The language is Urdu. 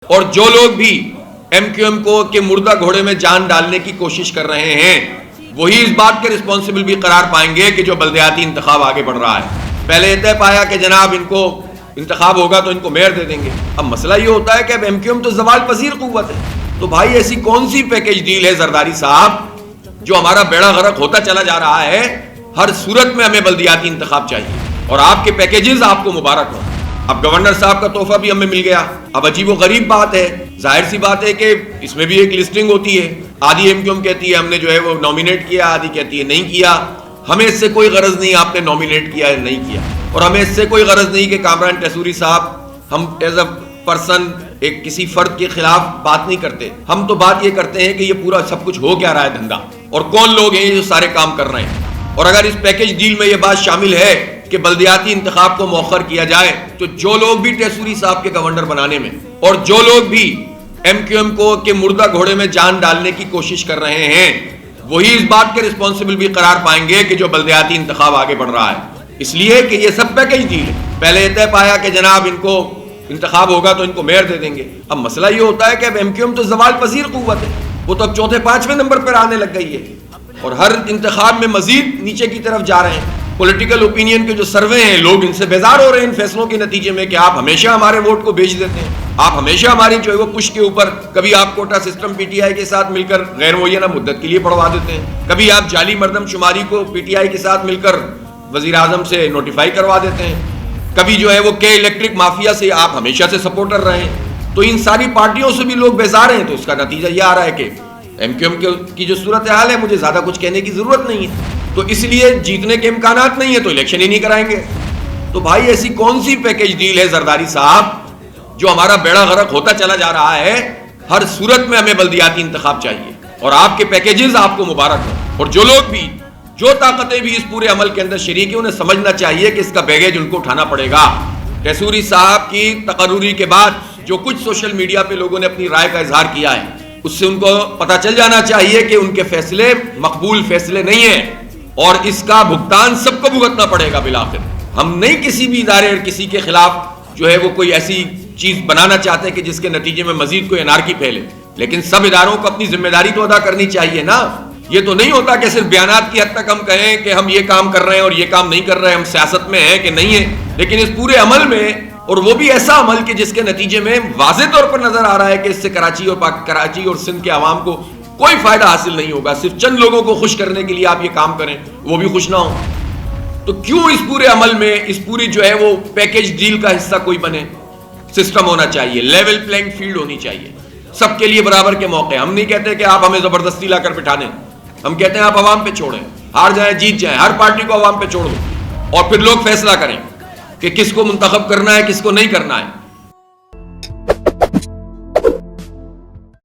اور جو لوگ بھی ایم کیو ایم کو کہ مردہ گھوڑے میں جان ڈالنے کی کوشش کر رہے ہیں وہی اس بات کے رسپانسبل بھی قرار پائیں گے کہ جو بلدیاتی انتخاب آگے بڑھ رہا ہے۔ پہلے یہ طے پایا کہ جناب ان کو انتخاب ہوگا تو ان کو میئر دے دیں گے، اب مسئلہ یہ ہوتا ہے کہ اب ایم کیو ایم تو زوال پذیر قوت ہے، تو بھائی ایسی کون سی پیکیج ڈیل ہے زرداری صاحب جو ہمارا بیڑا غرق ہوتا چلا جا رہا ہے؟ ہر صورت میں ہمیں بلدیاتی انتخاب چاہیے اور آپ کے پیکیجز آپ کو مبارک ہوں۔ اب گورنر صاحب کا تحفہ بھی ہمیں مل گیا۔ اب عجیب و غریب بات ہے، ظاہر سی بات ہے کہ اس میں بھی ایک لسٹنگ ہوتی ہے، آدھی ایم کیو ایم کہتی ہے ہم نے جو ہے وہ نومینیٹ کیا، آدھی کہتی ہے نہیں کیا۔ ہمیں اس سے کوئی غرض نہیں آپ نے نومینیٹ کیا ہے نہیں کیا، اور ہمیں اس سے کوئی غرض نہیں کہ کامران ٹیسوری صاحب، ہم ایز اے پرسن ایک کسی فرد کے خلاف بات نہیں کرتے، ہم تو بات یہ کرتے ہیں کہ یہ پورا سب کچھ ہو کیا رہا ہے دھندا، اور کون لوگ ہیں جو سارے کام کر رہے ہیں۔ اور اگر اس پیکیج ڈیل میں یہ بات شامل ہے کہ بلدیاتی انتخاب کو مؤخر کیا جائے تو جو لوگ بھی ٹیسوری صاحب کے گورنر بنانے میں اور جو لوگ بھی ایم کیو ایم کو کہ مردہ گھوڑے میں جان ڈالنے کی کوشش کر رہے ہیں وہی اس بات کے رسپانسبل بھی قرار پائیں گے کہ جو بلدیاتی انتخاب آگے بڑھ رہا ہے، اس لیے کہ یہ سب پیکیج ڈیل ہے۔ پہلے یہ طے پایا کہ جناب ان کو انتخاب ہوگا تو ان کو میئر دے دیں گے، اب مسئلہ یہ ہوتا ہے کہ اب ایم کیو ایم تو زوال پذیر قوت ہے، وہ تو اب چوتھے پانچویں نمبر پر آنے لگ گئی ہے اور ہر انتخاب میں مزید نیچے کی طرف جا رہے ہیں۔ پولیٹیکل اوپینین کے جو سروے ہیں لوگ ان سے بیزار ہو رہے ہیں ان فیصلوں کے نتیجے میں کہ آپ ہمیشہ ہمارے ووٹ کو بیچ دیتے ہیں، آپ ہمیشہ ہماری جو ہے وہ پش کے اوپر، کبھی آپ quota system P T I کے ساتھ مل کر غیر معینہ مدت کے لیے بڑھوا دیتے ہیں، کبھی آپ جعلی مردم شماری کو پی ٹی آئی کے ساتھ مل کر وزیر اعظم سے نوٹیفائی کروا دیتے ہیں، کبھی جو ہے وہ کے الیکٹرک مافیا سے آپ ہمیشہ سے سپورٹر رہے ہیں، تو ان ساری پارٹیوں سے بھی لوگ بیزار ہیں، تو اس کا نتیجہ یہ آ رہا ہے کہ ایم کیو ایم کی جو صورتحال ہے مجھے زیادہ کچھ کہنے کی ضرورت نہیں ہے، تو اس لیے جیتنے کے امکانات نہیں ہیں تو الیکشن ہی نہیں کرائیں گے۔ تو بھائی ایسی کون سی پیکیج ڈیل ہے زرداری صاحب جو ہمارا بیڑا غرق ہوتا چلا جا رہا ہے؟ ہر صورت میں ہمیں بلدیاتی انتخاب چاہیے اور آپ کے پیکیجز آپ کو مبارک ہوں، اور جو لوگ بھی جو طاقتیں بھی اس پورے عمل کے اندر شریک ہیں انہیں سمجھنا چاہیے کہ اس کا بیگیج ان کو اٹھانا پڑے گا۔ ٹیسوری صاحب کی تقرری کے بعد جو کچھ سوشل میڈیا پہ لوگوں نے اپنی رائے کا اظہار کیا ہے اس سے ان کو پتہ چل جانا چاہیے کہ ان کے فیصلے مقبول فیصلے نہیں ہیں اور اس کا بھگتان سب کو بھگتنا پڑے گا بالآخر۔ ہم نہیں کسی بھی ادارے اور کسی کے خلاف جو ہے وہ کوئی ایسی چیز بنانا چاہتے کہ جس کے نتیجے میں مزید کوئی انارکی پھیلے، لیکن سب اداروں کو اپنی ذمہ داری تو ادا کرنی چاہیے نا۔ یہ تو نہیں ہوتا کہ صرف بیانات کی حد تک ہم کہیں کہ ہم یہ کام کر رہے ہیں اور یہ کام نہیں کر رہے ہیں، ہم سیاست میں ہیں کہ نہیں ہیں، لیکن اس پورے عمل میں، اور وہ بھی ایسا عمل کہ جس کے نتیجے میں واضح طور پر نظر آ رہا ہے کہ اس سے کراچی اور سندھ کے عوام کو کوئی فائدہ حاصل نہیں ہوگا، صرف چند لوگوں کو خوش کرنے کے لیے آپ یہ کام کریں وہ بھی خوش نہ ہوں، تو کیوں اس پورے عمل میں اس پوری جو ہے وہ پیکیج ڈیل کا حصہ کوئی بنے؟ سسٹم ہونا چاہیے، لیول پلینگ فیلڈ ہونی چاہیے، سب کے لیے برابر کے موقع۔ ہم نہیں کہتے کہ آپ ہمیں زبردستی لا کر بٹھا دیں، ہم کہتے ہیں آپ عوام پہ چھوڑیں، ہار جائیں جیت جائیں، ہر پارٹی کو عوام پہ چھوڑ دو اور پھر لوگ فیصلہ کریں کہ کس کو منتخب کرنا ہے کس کو نہیں کرنا ہے۔